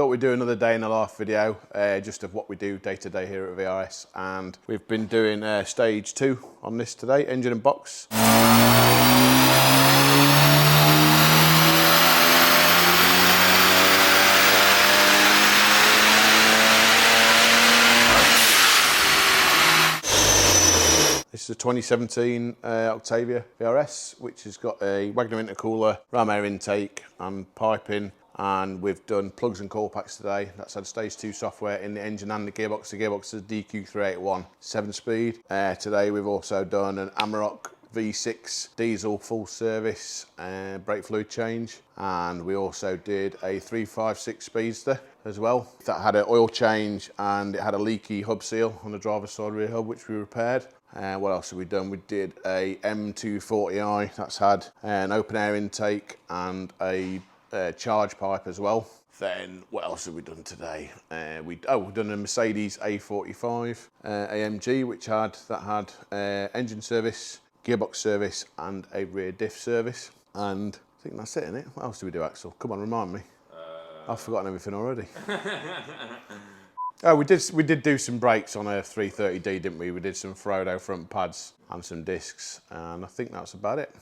thought we'd do another day in the life video, just of what we do day to day here at VRS, and we've been doing stage 2 on this today, engine and box. This is a 2017 Octavia VRS, which has got a Wagner intercooler, ram air intake and piping, and we've done plugs and coil packs today. That's had stage 2 software in the engine and the gearbox. The gearbox is DQ381 7-speed. Today we've also done an Amarok V6 diesel full service brake fluid change, and we also did a 356 Speedster as well. That had an oil change and it had a leaky hub seal on the driver's side rear hub, which we repaired. What else have we done? We did a M240i that's had an open air intake and a charge pipe as well. Then what else have we done today? We've done a Mercedes A45 AMG, which had engine service, gearbox service and a rear diff service. And I think that's it, isn't it? What else did we do, Axel? Come on, remind me. I've forgotten everything already. Oh, we did do some brakes on a 330D, didn't we? We did some Frodo front pads and some discs, and I think that's about it.